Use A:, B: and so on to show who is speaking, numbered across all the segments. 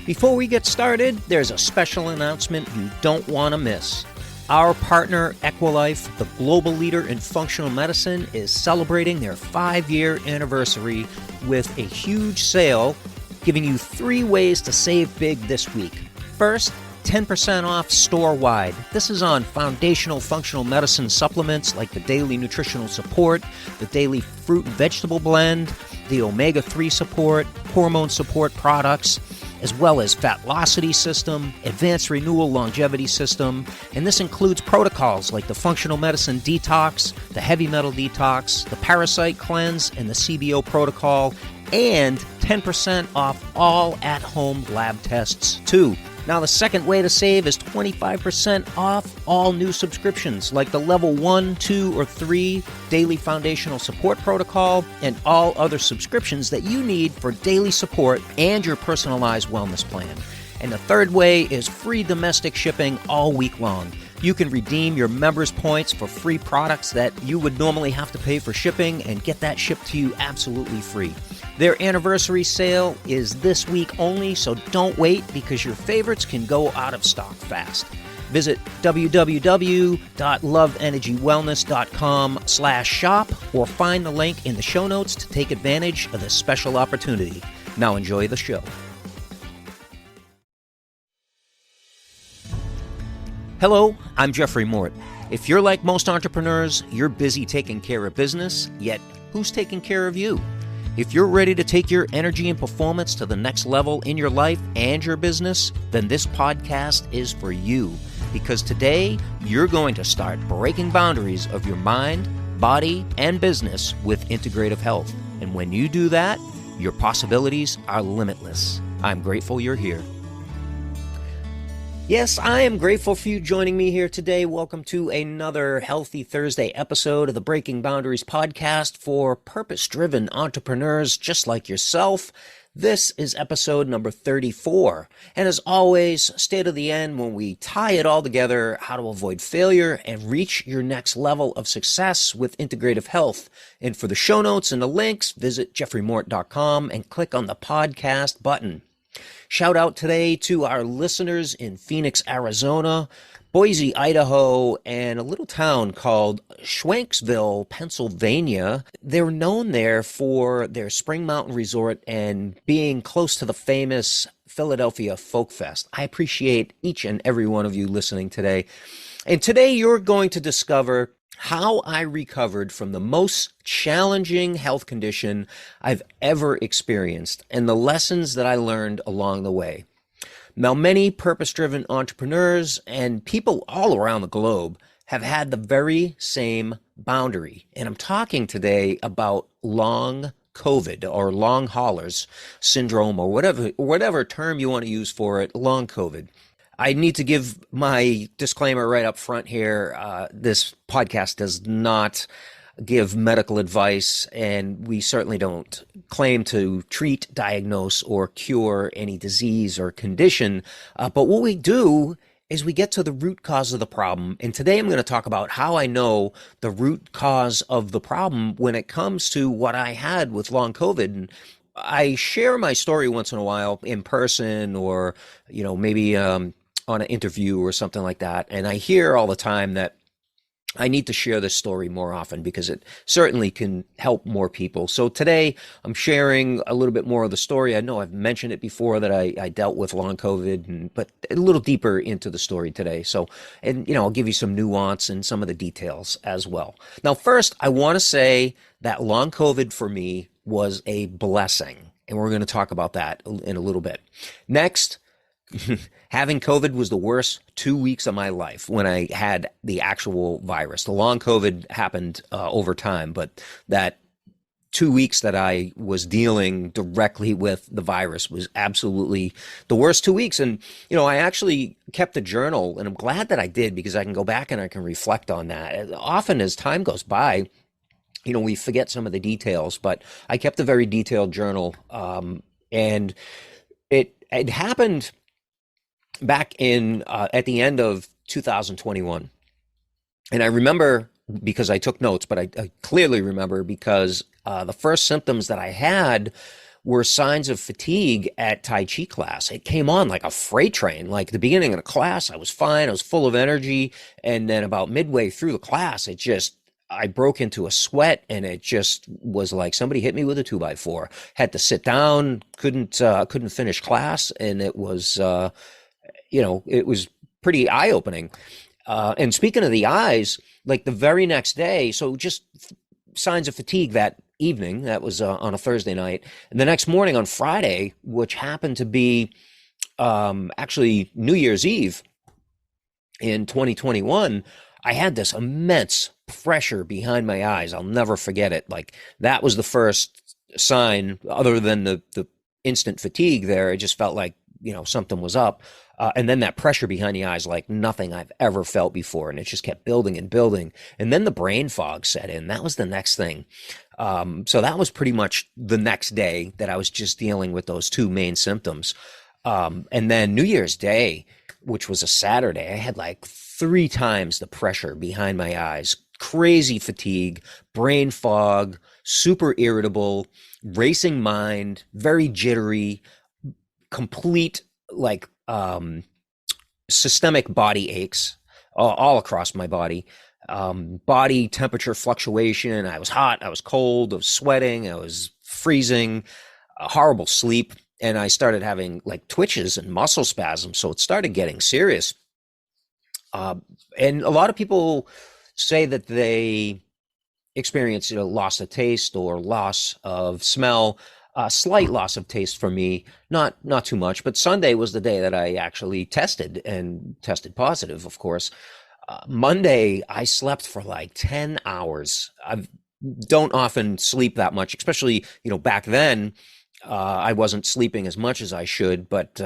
A: Before we get started, there's a special announcement you don't want to miss. Our partner, Equilife, the global leader in functional medicine, is celebrating their 5-year anniversary with a huge sale, giving you 3 ways to save big this week. First, 10% off store-wide. This is on foundational functional medicine supplements like the Daily Nutritional Support, the Daily Fruit and Vegetable Blend, the Omega-3 Support, Hormone Support products, as well as Fatlocity System, Advanced Renewal Longevity System, and this includes protocols like the Functional Medicine Detox, the Heavy Metal Detox, the Parasite Cleanse, and the CBO Protocol, and 10% off all at-home lab tests, too. Now, the second way to save is 25% off all new subscriptions, like the Level 1, 2, or 3 Daily Foundational Support Protocol, and all other subscriptions that you need for daily support and your personalized wellness plan. And the third way is free domestic shipping all week long. You can redeem your members' points for free products that you would normally have to pay for shipping and get that shipped to you absolutely free. Their anniversary sale is this week only, so don't wait because your favorites can go out of stock fast. Visit www.loveenergywellness.com/shop or find the link in the show notes to take advantage of this special opportunity. Now enjoy the show. Hello, I'm Jeffrey Mort. If you're like most entrepreneurs, you're busy taking care of business, yet who's taking care of you? If you're ready to take your energy and performance to the next level in your life and your business, then this podcast is for you. Because today, you're going to start breaking boundaries of your mind, body, and business with integrative health. And when you do that, your possibilities are limitless. I'm grateful you're here. Yes, I am grateful for you joining me here today. Welcome to another Healthy Thursday episode of the Breaking Boundaries podcast for purpose-driven entrepreneurs just like yourself. This is episode number 34. And as always, stay to the end when we tie it all together, how to avoid failure and reach your next level of success with integrative health. And for the show notes and the links, visit jeffreymort.com and click on the podcast button. Shout out today to our listeners in Phoenix, Arizona, Boise, Idaho, and a little town called Schwanksville, Pennsylvania. They're known there for their Spring Mountain Resort and being close to the famous Philadelphia Folk Fest. I appreciate each and every one of you listening today. And today you're going to discover how I recovered from the most challenging health condition I've ever experienced and the lessons that I learned along the way. Now, many purpose-driven entrepreneurs and people all around the globe have had the very same boundary. And I'm talking today about long COVID or long haulers syndrome or whatever term you want to use for it, long COVID. I need to give my disclaimer right up front here. This podcast does not give medical advice, and we certainly don't claim to treat, diagnose, or cure any disease or condition. But what we do is we get to the root cause of the problem. And today I'm going to talk about how I know the root cause of the problem when it comes to what I had with long COVID. And I share my story once in a while in person or, maybe on an interview or something like that. And I hear all the time that I need to share this story more often because it certainly can help more people. So today I'm sharing a little bit more of the story. I know I've mentioned it before that I dealt with long COVID, but a little deeper into the story today. So, I'll give you some nuance and some of the details as well. Now, first, I want to say that long COVID for me was a blessing. And we're going to talk about that in a little bit. Next, having COVID was the worst 2 weeks of my life when I had the actual virus. The long COVID happened over time, but that 2 weeks that I was dealing directly with the virus was absolutely the worst 2 weeks. And, I actually kept a journal, and I'm glad that I did because I can go back and I can reflect on that. Often as time goes by, we forget some of the details, but I kept a very detailed journal. And it happened back in at the end of 2021. And I remember because I took notes, but I clearly remember because the first symptoms that I had were signs of fatigue at Tai Chi class. It came on like a freight train. Like the beginning of the class, I was fine. I was full of energy. And then about midway through the class, I broke into a sweat, and it just was like somebody hit me with a 2x4. Had to sit down, couldn't finish class. And it was pretty eye opening. And speaking of the eyes, like the very next day, so just signs of fatigue that evening, that was on a Thursday night. And the next morning on Friday, which happened to be actually New Year's Eve in 2021, I had this immense pressure behind my eyes. I'll never forget it. Like that was the first sign, other than the instant fatigue there. It just felt like, something was up. And then that pressure behind the eyes, like nothing I've ever felt before. And it just kept building and building. And then the brain fog set in. That was the next thing. So that was pretty much the next day that I was just dealing with those two main symptoms. And then New Year's Day, which was a Saturday, I had like 3 times the pressure behind my eyes, crazy fatigue, brain fog, super irritable, racing mind, very jittery, complete like systemic body aches all across my body, body temperature fluctuation. I was hot, I was cold, I was sweating, I was freezing, horrible sleep. And I started having like twitches and muscle spasms. So it started getting serious. And a lot of people say that they experience loss of taste or loss of smell. Slight loss of taste for me, not too much. But Sunday was the day that I actually tested positive, of course. Monday, I slept for like 10 hours. I don't often sleep that much, especially, back then. I wasn't sleeping as much as I should, but,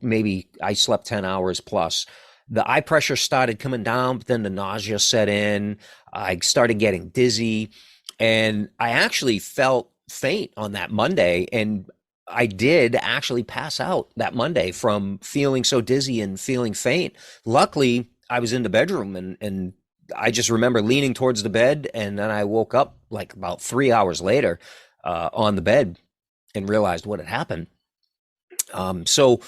A: maybe I slept 10 hours plus. The eye pressure started coming down, but then the nausea set in. I started getting dizzy, and I actually felt faint on that Monday. And I did actually pass out that Monday from feeling so dizzy and feeling faint. Luckily, I was in the bedroom, and I just remember leaning towards the bed, and then I woke up like about 3 hours later on the bed and realized what had happened. So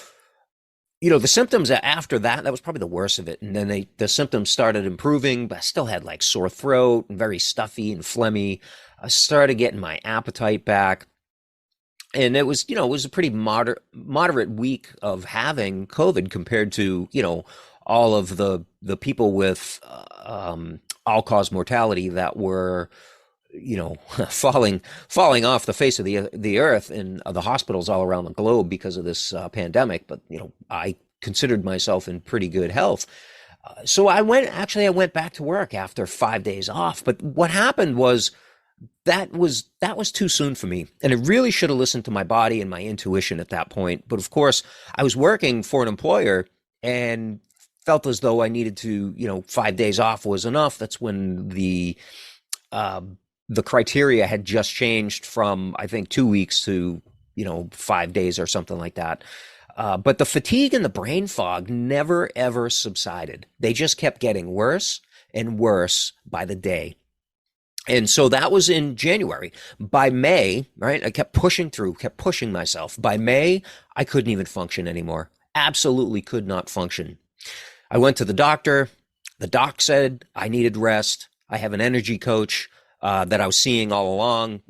A: the symptoms after that was probably the worst of it. And then the symptoms started improving, but I still had like sore throat and very stuffy and phlegmy. I started getting my appetite back. And it was a pretty moderate week of having COVID compared to, all of the people with all-cause mortality that were, falling off the face of the earth in the hospitals all around the globe because of this pandemic. But I considered myself in pretty good health. So I went back to work after 5 days off. But what happened was that was too soon for me, and I really should have listened to my body and my intuition at that point. But of course, I was working for an employer and felt as though I needed to, 5 days off was enough. That's when the criteria had just changed from, I think, 2 weeks to, 5 days or something like that. But the fatigue and the brain fog never, ever subsided. They just kept getting worse and worse by the day. And so that was in January. By May, right, I kept pushing myself. By May, I couldn't even function anymore. Absolutely could not function. I went to the doctor. The doc said I needed rest. I have an energy coach that I was seeing all along,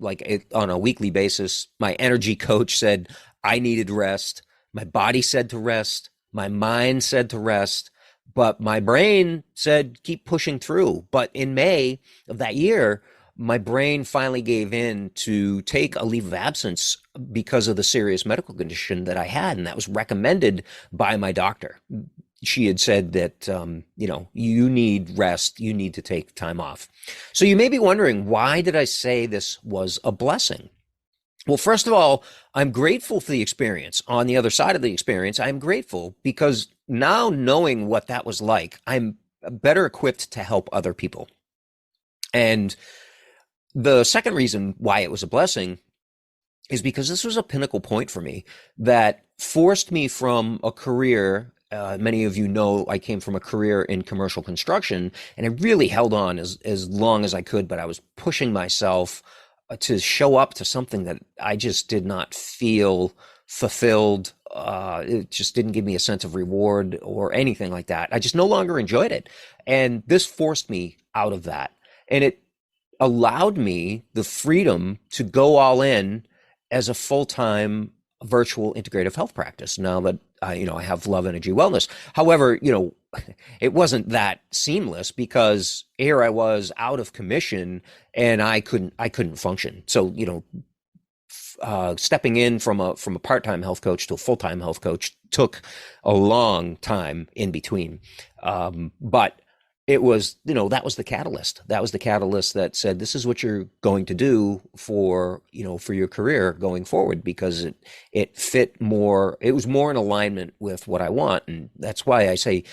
A: on a weekly basis. My energy coach said I needed rest. My body said to rest. My mind said to rest. But my brain said, keep pushing through. But in May of that year, my brain finally gave in to take a leave of absence because of the serious medical condition that I had. And that was recommended by my doctor. She had said that, you need rest. You need to take time off. So you may be wondering, why did I say this was a blessing? Well, first of all, I'm grateful for the experience. On the other side of the experience, I'm grateful because now knowing what that was like, I'm better equipped to help other people. And the second reason why it was a blessing is because this was a pinnacle point for me that forced me from a career. Many of you know I came from a career in commercial construction, and I really held on as long as I could, but I was pushing myself to show up to something that I just did not feel fulfilled. It just didn't give me a sense of reward or anything like that. I just no longer enjoyed it. And this forced me out of that. And it allowed me the freedom to go all in as a full-time virtual integrative health practice now that I have Love Energy Wellness. However, it wasn't that seamless because here I was out of commission and I couldn't function. So, stepping in from a part-time health coach to a full-time health coach took a long time in between. But it was, that was the catalyst. That was the catalyst that said, this is what you're going to do for your career going forward, because it fit more, it was more in alignment with what I want. And that's why I say,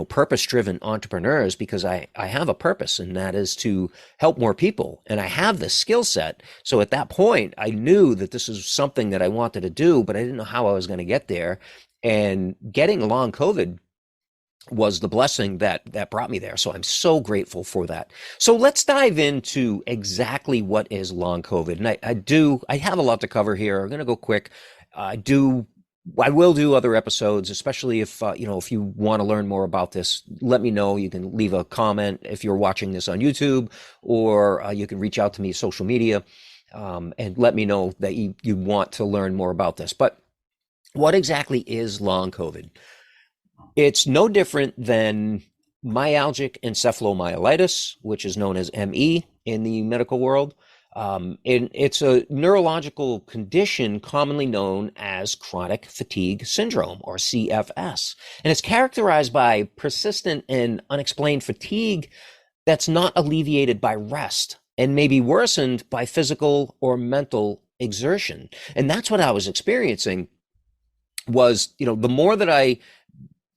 A: purpose-driven entrepreneurs, because I have a purpose, and that is to help more people. And I have this skill set. So at that point, I knew that this is something that I wanted to do, but I didn't know how I was going to get there. And getting long COVID was the blessing that brought me there. So I'm so grateful for that. So let's dive into exactly what is long COVID. And I have a lot to cover here. I'm going to go quick. I will do other episodes, especially if you want to learn more about this. Let me know. You can leave a comment if you're watching this on YouTube, or you can reach out to me social media, and let me know that you want to learn more about this. But what exactly is long COVID? It's no different than myalgic encephalomyelitis, which is known as ME in the medical world. And it's a neurological condition commonly known as chronic fatigue syndrome, or CFS. And it's characterized by persistent and unexplained fatigue that's not alleviated by rest and may be worsened by physical or mental exertion. And that's what I was experiencing was, the more that I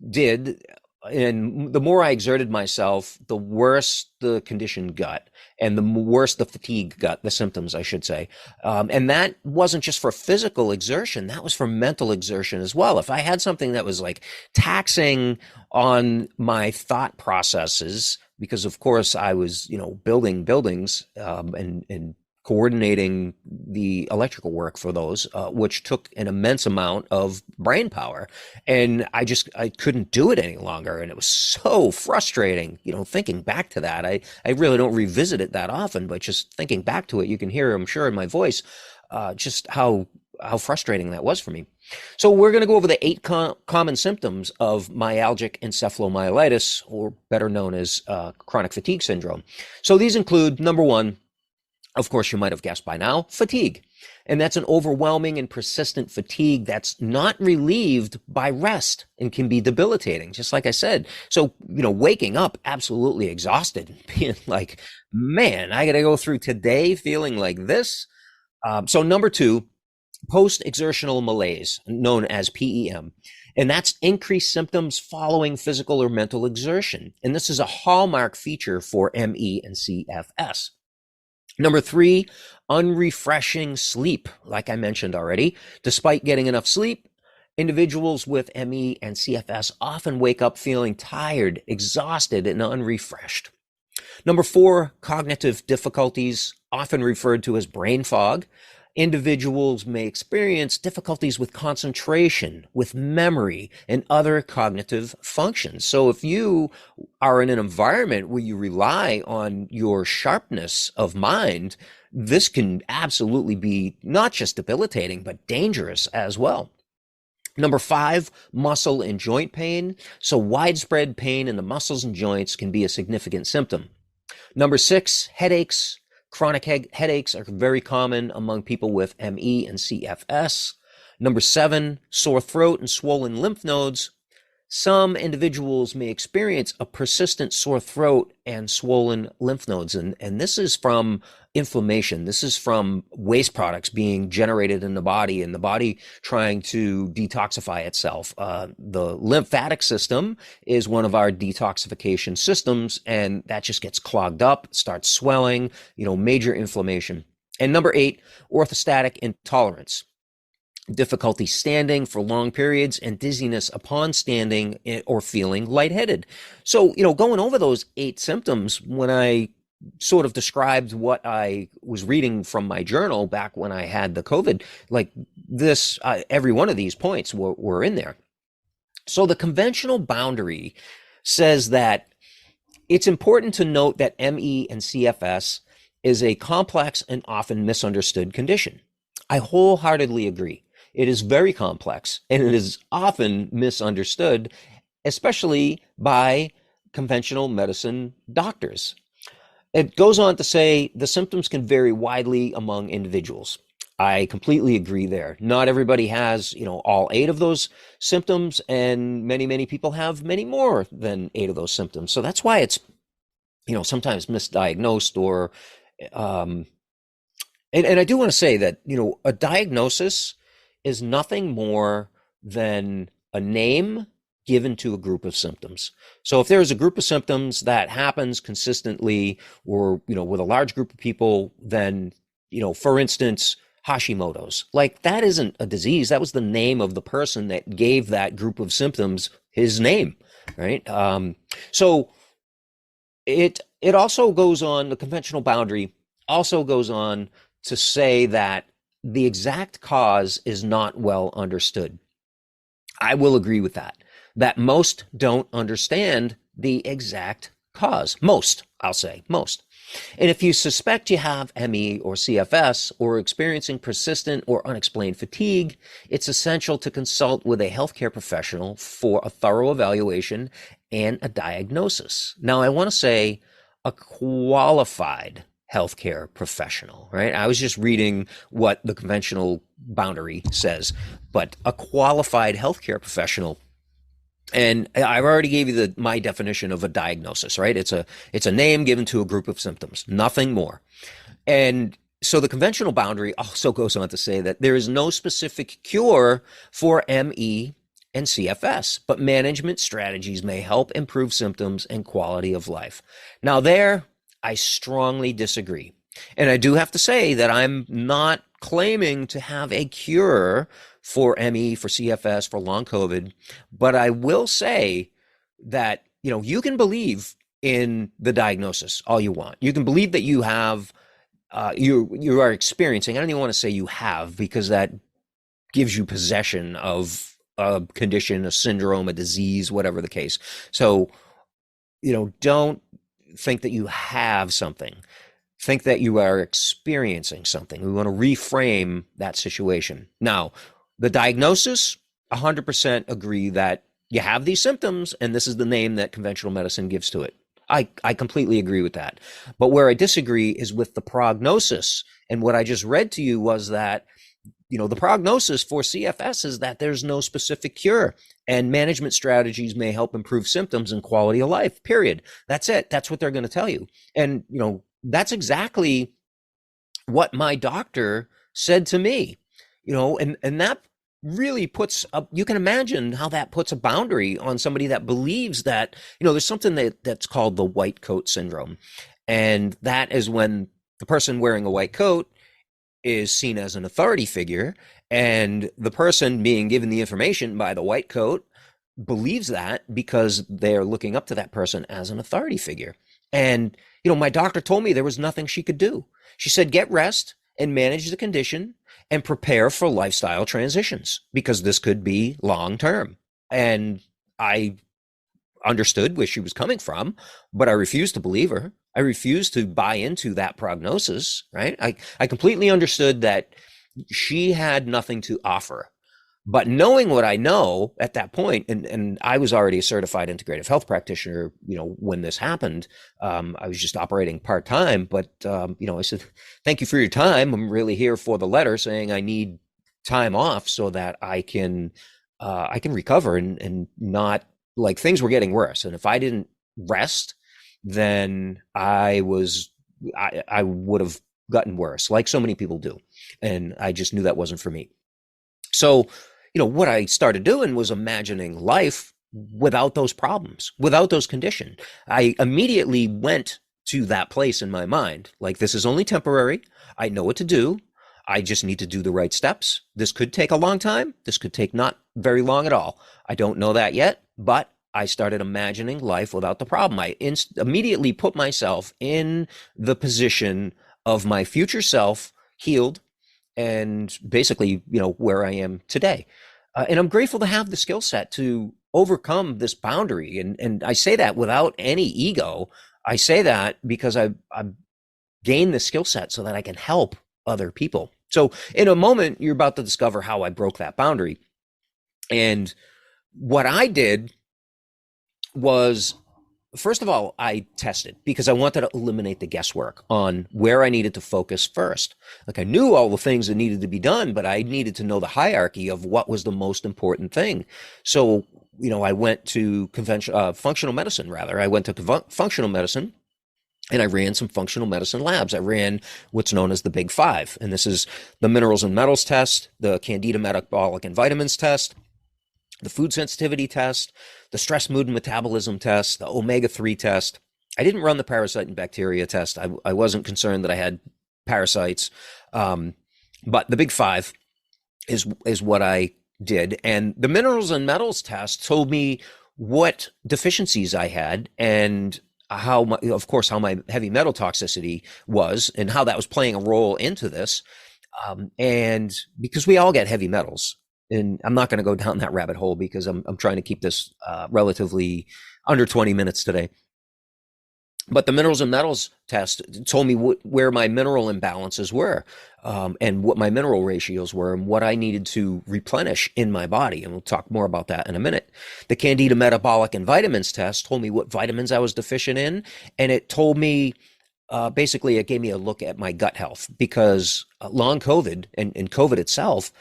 A: did, and the more I exerted myself, the worse the condition got, and the worse the fatigue got, the symptoms, I should say. And that wasn't just for physical exertion, that was for mental exertion as well. If I had something that was like taxing on my thought processes, because of course I was, building buildings, and coordinating the electrical work for those, which took an immense amount of brain power. And I couldn't do it any longer. And it was so frustrating, thinking back to that. I really don't revisit it that often, but just thinking back to it, you can hear, I'm sure, in my voice, just how frustrating that was for me. So we're going to go over the 8 common symptoms of myalgic encephalomyelitis, or better known as chronic fatigue syndrome. So these include, number 1, of course, you might have guessed by now, fatigue. And that's an overwhelming and persistent fatigue that's not relieved by rest and can be debilitating, just like I said. So, waking up absolutely exhausted, being like, man, I got to go through today feeling like this. So number 2, post-exertional malaise, known as PEM. And that's increased symptoms following physical or mental exertion. And this is a hallmark feature for ME and CFS. Number 3, unrefreshing sleep, like I mentioned already. Despite getting enough sleep, individuals with ME and CFS often wake up feeling tired, exhausted, and unrefreshed. Number 4, cognitive difficulties, often referred to as brain fog. Individuals may experience difficulties with concentration, with memory, and other cognitive functions. So if you are in an environment where you rely on your sharpness of mind, this can absolutely be not just debilitating, but dangerous as well. Number 5, muscle and joint pain. So widespread pain in the muscles and joints can be a significant symptom. Number 6, headaches. Chronic headaches are very common among people with ME and CFS. Number 7, sore throat and swollen lymph nodes. Some individuals may experience a persistent sore throat and swollen lymph nodes, and this is from inflammation. This is from waste products being generated in the body, and the body trying to detoxify itself. The lymphatic system is one of our detoxification systems, and that just gets clogged up, starts swelling, major inflammation. And number 8, orthostatic intolerance. Difficulty standing for long periods and dizziness upon standing or feeling lightheaded. So, going over those 8 symptoms, when I sort of described what I was reading from my journal back when I had the COVID. Like this, every one of these points were in there. So the conventional boundary says that it's important to note that ME and CFS is a complex and often misunderstood condition. I wholeheartedly agree. It is very complex and it is often misunderstood, especially by conventional medicine doctors. It goes on to say the symptoms can vary widely among individuals. I completely agree there. Not everybody has, all 8 of those symptoms, and many people have many more than 8 of those symptoms. So that's why it's, sometimes misdiagnosed or, and I do want to say that, a diagnosis is nothing more than a name given to a group of symptoms. So if there's a group of symptoms that happens consistently or, with a large group of people, then, for instance, Hashimoto's, like that isn't a disease. That was the name of the person that gave that group of symptoms his name, right? So it also goes on, the conventional boundary also goes on to say that the exact cause is not well understood. I will agree with that most don't understand the exact cause. Most, I'll say, most. And if you suspect you have ME or CFS or experiencing persistent or unexplained fatigue, it's essential to consult with a healthcare professional for a thorough evaluation and a diagnosis. Now, I want to say a qualified healthcare professional, right? I was just reading what the conventional boundary says, but a qualified healthcare professional. And I've already gave you my definition of a diagnosis, right? It's a name given to a group of symptoms, nothing more. And so the conventional boundary also goes on to say that there is no specific cure for ME and CFS, but management strategies may help improve symptoms and quality of life. Now there, I strongly disagree. And I do have to say that I'm not claiming to have a cure for ME, for CFS, for long COVID, but I will say that, you can believe in the diagnosis all you want. You can believe that you have, you are experiencing, I don't even want to say you have, because that gives you possession of a condition, a syndrome, a disease, whatever the case. So, don't think that you have something. Think that you are experiencing something. We want to reframe that situation. Now, the diagnosis, 100% agree that you have these symptoms, and this is the name that conventional medicine gives to it. I completely agree with that. But where I disagree is with the prognosis. And what I just read to you was that, the prognosis for CFS is that there's no specific cure, and management strategies may help improve symptoms and quality of life, period. That's it. That's what they're going to tell you. And, that's exactly what my doctor said to me, and that really puts up, you can imagine how that puts a boundary on somebody that believes that, there's something that's called the white coat syndrome. And that is when the person wearing a white coat is seen as an authority figure, and the person being given the information by the white coat believes that because they're looking up to that person as an authority figure. And, my doctor told me there was nothing she could do. She said, get rest and manage the condition and prepare for lifestyle transitions, because this could be long term. And I understood where she was coming from, but I refused to believe her. I refused to buy into that prognosis, right? I completely understood that she had nothing to offer. But knowing what I know at that point, and I was already a certified integrative health practitioner, when this happened, I was just operating part-time, but, I said, thank you for your time. I'm really here for the letter saying I need time off so that I can recover and not, like, things were getting worse. And if I didn't rest, then I would have gotten worse, like so many people do. And I just knew that wasn't for me. So, what I started doing was imagining life without those problems, without those conditions. I immediately went to that place in my mind, like, this is only temporary. I know what to do. I just need to do the right steps. This could take a long time. This could take not very long at all. I don't know that yet, but I started imagining life without the problem. I immediately put myself in the position of my future self, healed, and basically, where I am today. And I'm grateful to have the skill set to overcome this boundary. And I say that without any ego. I say that because I've gained the skill set so that I can help other people. So in a moment, you're about to discover how I broke that boundary. And what I did was, first of all, I tested because I wanted to eliminate the guesswork on where I needed to focus first. Like, I knew all the things that needed to be done, but I needed to know the hierarchy of what was the most important thing. So, I went to functional medicine, rather. I went to functional medicine, and I ran some functional medicine labs. I ran what's known as the Big Five. And this is the minerals and metals test, the Candida metabolic and vitamins test, the food sensitivity test, the stress, mood, and metabolism test, the omega-3 test. I didn't run the parasite and bacteria test. I wasn't concerned that I had parasites. But the Big Five is what I did. And the minerals and metals test told me what deficiencies I had, and how my heavy metal toxicity was, and how that was playing a role into this. And because we all get heavy metals, and I'm not going to go down that rabbit hole because I'm trying to keep this relatively under 20 minutes today. But the minerals and metals test told me where my mineral imbalances were, and what my mineral ratios were, and what I needed to replenish in my body. And we'll talk more about that in a minute. The Candida metabolic and vitamins test told me what vitamins I was deficient in. And it told me, basically, it gave me a look at my gut health, because long COVID and COVID itself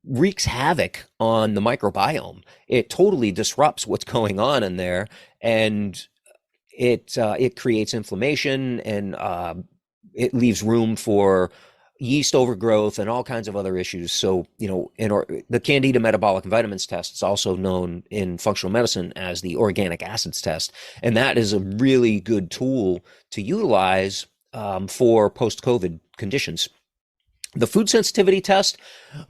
A: wreaks havoc on the microbiome. It totally disrupts what's going on in there, and it creates inflammation, and it leaves room for yeast overgrowth and all kinds of other issues. So, the Candida metabolic and vitamins test is also known in functional medicine as the organic acids test. And that is a really good tool to utilize for post-COVID conditions. The food sensitivity test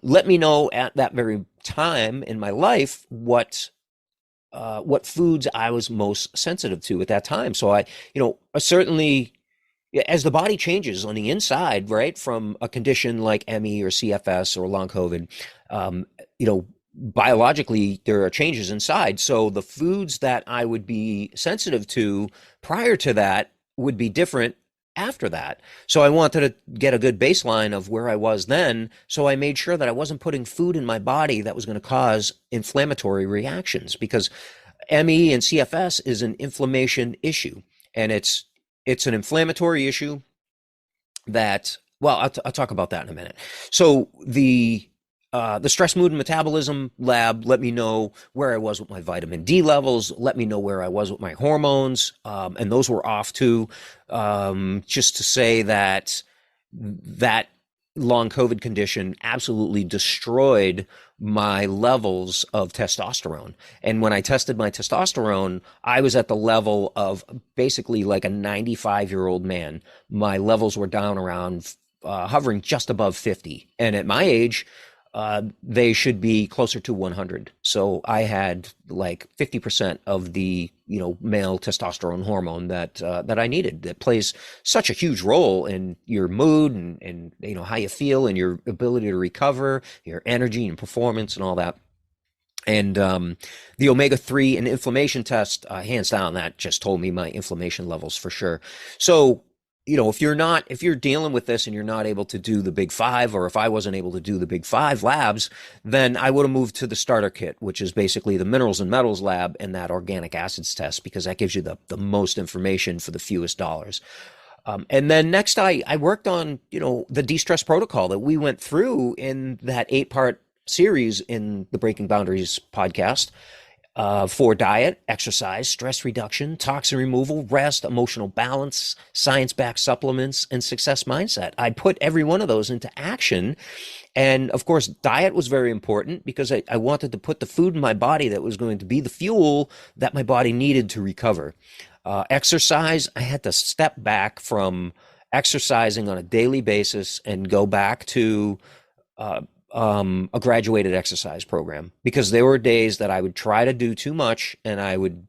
A: let me know at that very time in my life what foods I was most sensitive to at that time. So I certainly, as the body changes on the inside, right, from a condition like ME or CFS or long COVID, biologically there are changes inside. So the foods that I would be sensitive to prior to that would be different after that. So I wanted to get a good baseline of where I was then. So I made sure that I wasn't putting food in my body that was going to cause inflammatory reactions, because ME and CFS is an inflammation issue, and it's an inflammatory issue that, well, I'll talk about that in a minute. So the stress, mood, and metabolism lab let me know where I was with my vitamin D levels, let me know where I was with my hormones, and those were off too. Just to say that long COVID condition absolutely destroyed my levels of testosterone. And when I tested my testosterone, I was at the level of basically like a 95-year-old man. My levels were down around hovering just above 50. And at my age, they should be closer to 100. So I had like 50% of the, male testosterone hormone that I needed, that plays such a huge role in your mood and how you feel and your ability to recover, your energy and performance and all that. And the omega-3 and inflammation test, hands down, that just told me my inflammation levels for sure. So, if you're dealing with this and you're not able to do the Big Five, or if I wasn't able to do the Big Five labs, then I would have moved to the starter kit, which is basically the minerals and metals lab and that organic acids test, because that gives you the most information for the fewest dollars. And then next I worked on, the de-stress protocol that we went through in that 8-part series in the Breaking Boundaries podcast. For diet, exercise, stress reduction, toxin removal, rest, emotional balance, science-backed supplements, and success mindset. I put every one of those into action. And of course, diet was very important, because I wanted to put the food in my body that was going to be the fuel that my body needed to recover. Exercise, I had to step back from exercising on a daily basis and go back to a graduated exercise program, because there were days that I would try to do too much and I would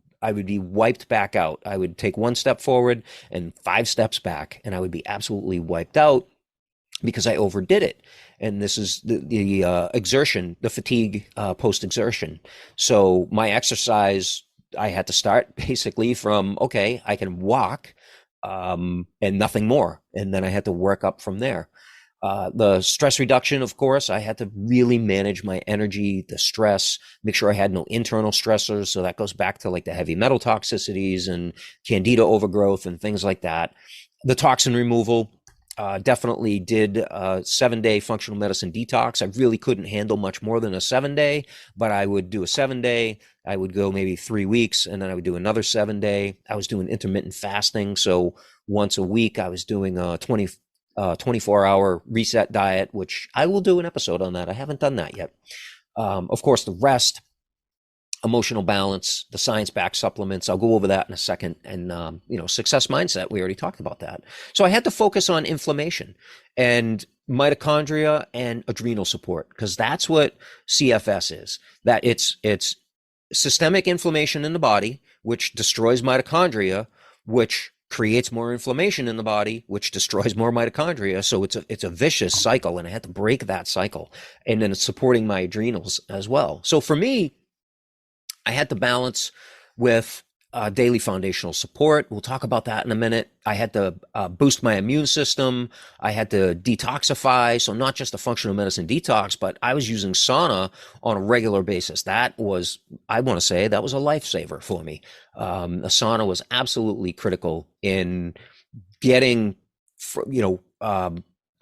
A: be wiped back out. I would take one step forward and five steps back, and I would be absolutely wiped out because I overdid it. And this is the exertion, the fatigue post exertion. So my exercise, I had to start basically from, okay, I can walk and nothing more. And then I had to work up from there. The stress reduction, of course, I had to really manage my energy, the stress, make sure I had no internal stressors. So that goes back to like the heavy metal toxicities and candida overgrowth and things like that. The toxin removal, definitely did a 7-day functional medicine detox. I really couldn't handle much more than a 7-day, but I would do a 7-day. I would go maybe 3 weeks, and then I would do another 7-day. I was doing intermittent fasting. So once a week, I was doing a 24-hour reset diet, which I will do an episode on that. I haven't done that yet. Of course, the rest, emotional balance, the science-backed supplements. I'll go over that in a second. And, success mindset, we already talked about that. So I had to focus on inflammation and mitochondria and adrenal support, because that's what CFS is. That it's systemic inflammation in the body, which destroys mitochondria, which creates more inflammation in the body, which destroys more mitochondria. So it's a vicious cycle, and I had to break that cycle. And then it's supporting my adrenals as well. So for me, I had to balance with daily foundational support. We'll talk about that in a minute. I had to boost my immune system. I had to detoxify. So not just a functional medicine detox, but I was using sauna on a regular basis. That was, I want to say, that was a lifesaver for me. The sauna was absolutely critical in getting,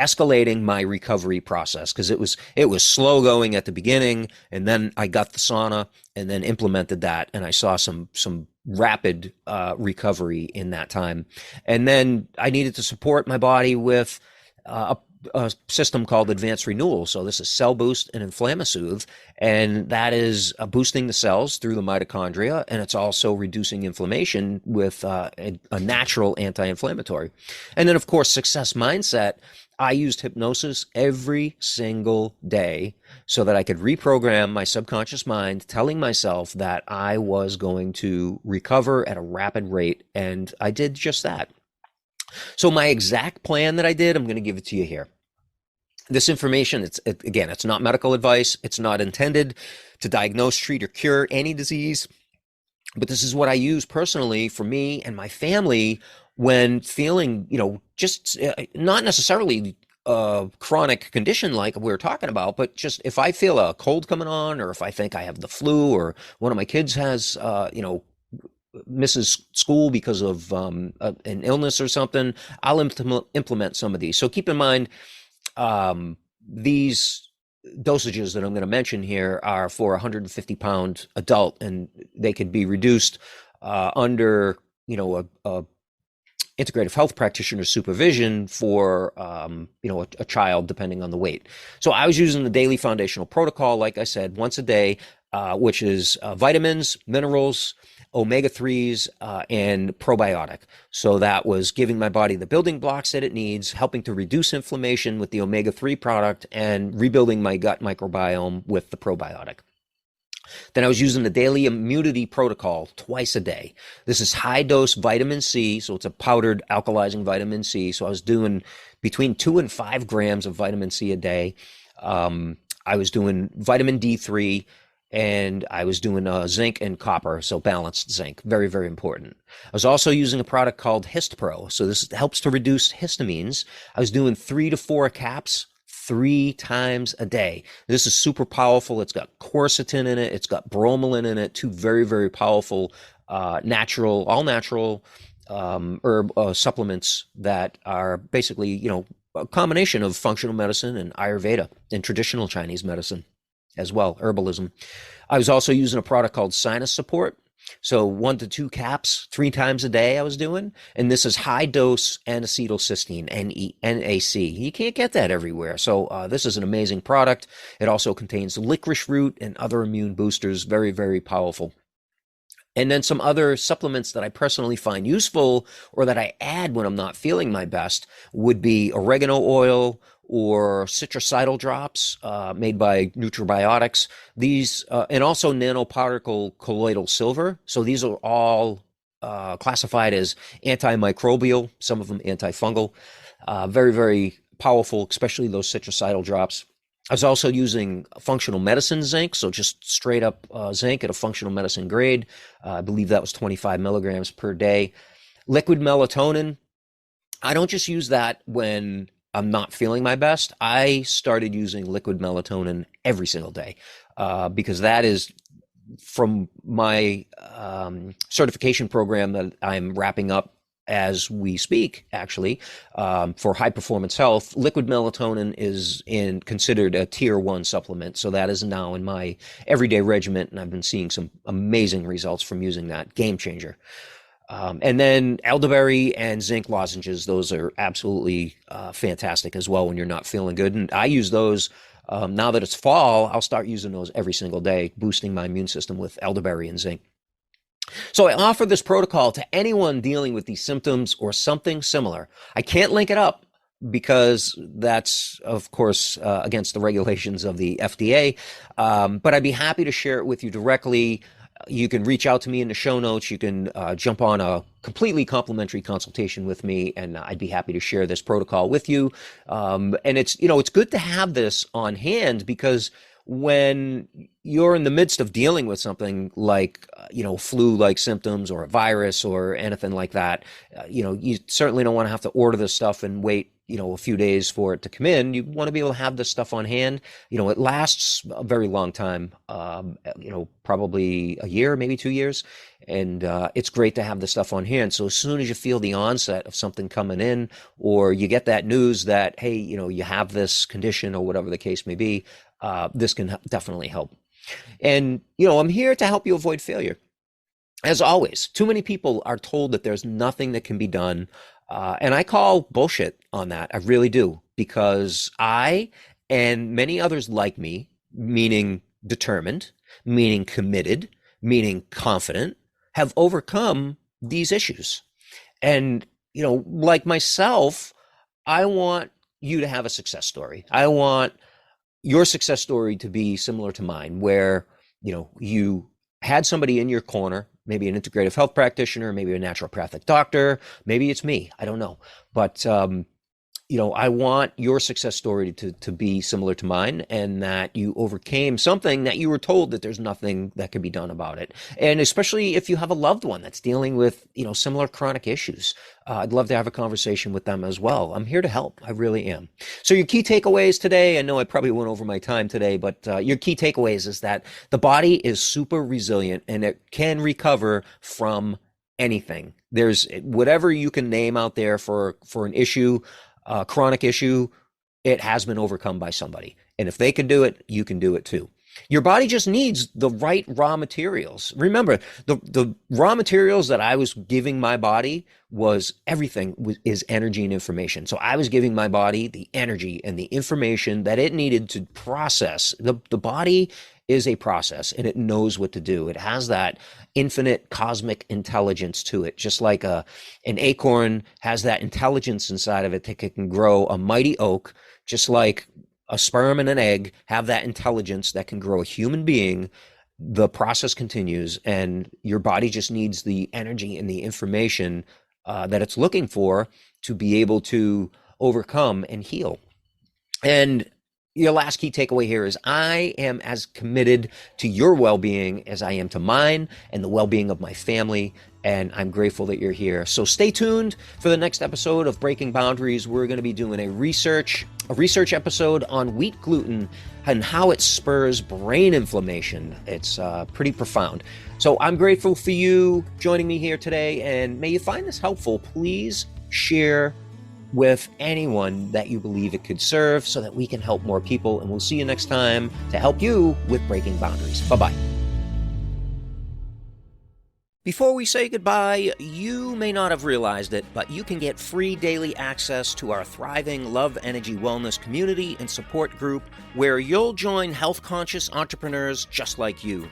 A: escalating my recovery process, because it was slow going at the beginning, and then I got the sauna and then implemented that, and I saw some rapid recovery in that time. And then I needed to support my body with a system called advanced renewal. So this is cell boost and inflammasoothe, and that is boosting the cells through the mitochondria, and it's also reducing inflammation with a natural anti-inflammatory. And then, of course, success mindset. I used hypnosis every single day so that I could reprogram my subconscious mind, telling myself that I was going to recover at a rapid rate, and I did just that. So my exact plan that I did, I'm going to give it to you here. This information, it's not medical advice. It's not intended to diagnose, treat, or cure any disease. But this is what I use personally for me and my family when feeling, just not necessarily a chronic condition like we were talking about, but just if I feel a cold coming on, or if I think I have the flu, or one of my kids has, misses school because of an illness or something, I'll implement some of these. So keep in mind, these dosages that I'm going to mention here are for a 150-pound adult, and they could be reduced under, a integrative health practitioner supervision for, a child, depending on the weight. So I was using the daily foundational protocol, like I said, once a day, which is vitamins, minerals, omega-3s, and probiotic. So that was giving my body the building blocks that it needs, helping to reduce inflammation with the omega-3 product, and rebuilding my gut microbiome with the probiotic. Then I was using the daily immunity protocol twice a day. This is high dose vitamin C. So it's a powdered alkalizing vitamin C. So I was doing between 2 and 5 grams of vitamin C a day. I was doing vitamin D3, and I was doing zinc and copper, so balanced zinc, very, very important. I was also using a product called HistPro, so this helps to reduce histamines. I was doing 3 to 4 caps 3 times a day. This is super powerful. It's got quercetin in it. It's got bromelain in it, 2 very, very powerful all natural herb supplements that are basically, a combination of functional medicine and Ayurveda and traditional Chinese medicine as well, herbalism. I was also using a product called Sinus Support. So 1 to 2 caps 3 times a day I was doing. And this is high dose N-acetylcysteine, NAC. You can't get that everywhere. So this is an amazing product. It also contains licorice root and other immune boosters. Very, very powerful. And then some other supplements that I personally find useful, or that I add when I'm not feeling my best, would be oregano oil or citricidal drops made by Nutribiotics. These, and also nanoparticle colloidal silver. So these are all classified as antimicrobial, some of them antifungal. Very, very powerful, especially those citricidal drops. I was also using functional medicine zinc, so just straight up zinc at a functional medicine grade. I believe that was 25 milligrams per day. Liquid melatonin, I don't just use that when I'm not feeling my best. I started using liquid melatonin every single day because that is from my certification program that I'm wrapping up as we speak, actually, for high performance health. Liquid melatonin is considered a tier 1 supplement. So that is now in my everyday regimen. And I've been seeing some amazing results from using that. Game changer. And then elderberry and zinc lozenges. Those are absolutely fantastic as well when you're not feeling good. And I use those now that it's fall. I'll start using those every single day, boosting my immune system with elderberry and zinc. So I offer this protocol to anyone dealing with these symptoms or something similar. I can't link it up because that's, of course, against the regulations of the FDA, but I'd be happy to share it with you directly. You can reach out to me in the show notes. You can jump on a completely complimentary consultation with me, and I'd be happy to share this protocol with you. And it's good to have this on hand because when you're in the midst of dealing with something like, flu-like symptoms or a virus or anything like that, you certainly don't want to have to order this stuff and wait, a few days for it to come in. You want to be able to have this stuff on hand. It lasts a very long time, probably a year, maybe 2 years. And it's great to have the stuff on hand. So as soon as you feel the onset of something coming in, or you get that news that, hey, you have this condition or whatever the case may be, this can definitely help. And, I'm here to help you avoid failure. As always, too many people are told that there's nothing that can be done. And I call bullshit on that. I really do, because I and many others like me, meaning determined, meaning committed, meaning confident, have overcome these issues. And, like myself, I want you to have a success story. I want your success story to be similar to mine, where, you had somebody in your corner, maybe an integrative health practitioner, maybe a naturopathic doctor, maybe it's me, I don't know. But, I want your success story to be similar to mine, and that you overcame something that you were told that there's nothing that can be done about it. And especially if you have a loved one that's dealing with, similar chronic issues, I'd love to have a conversation with them as well. I'm here to help. I really am. So your key takeaways today, I know I probably went over my time today, but your key takeaways is that the body is super resilient and it can recover from anything. There's whatever you can name out there for an issue, chronic issue, it has been overcome by somebody. And if they can do it, you can do it too. Your body just needs the right raw materials. Remember, the raw materials that I was giving my body was everything is energy and information. So I was giving my body the energy and the information that it needed to process. The body is a process, and it knows what to do. It has that infinite cosmic intelligence to it, just like an acorn has that intelligence inside of it that can grow a mighty oak, just like a sperm and an egg have that intelligence that can grow a human being. The process continues, and your body just needs the energy and the information that it's looking for to be able to overcome and heal. And your last key takeaway here is I am as committed to your well-being as I am to mine and the well-being of my family, and I'm grateful that you're here. So stay tuned for the next episode of Breaking Boundaries. We're going to be doing a research episode on wheat gluten and how it spurs brain inflammation. It's pretty profound. So I'm grateful for you joining me here today, and may you find this helpful. Please share with anyone that you believe it could serve so that we can help more people. And we'll see you next time to help you with breaking boundaries. Bye-bye. Before we say goodbye, you may not have realized it, but you can get free daily access to our thriving Love Energy Wellness community and support group, where you'll join health-conscious entrepreneurs just like you.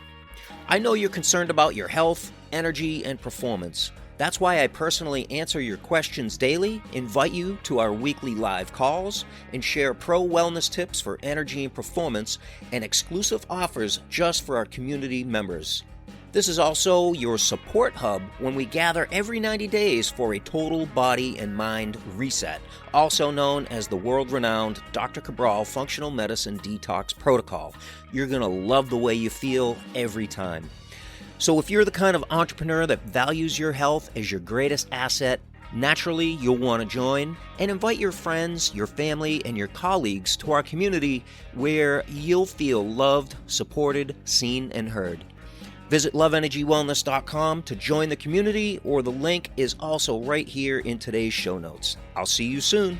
A: I know you're concerned about your health, energy, and performance. That's why I personally answer your questions daily, invite you to our weekly live calls, and share pro wellness tips for energy and performance and exclusive offers just for our community members. This is also your support hub when we gather every 90 days for a total body and mind reset, also known as the world-renowned Dr. Cabral Functional Medicine Detox Protocol. You're going to love the way you feel every time. So if you're the kind of entrepreneur that values your health as your greatest asset, naturally you'll want to join and invite your friends, your family, and your colleagues to our community where you'll feel loved, supported, seen, and heard. Visit loveenergywellness.com to join the community, or the link is also right here in today's show notes. I'll see you soon.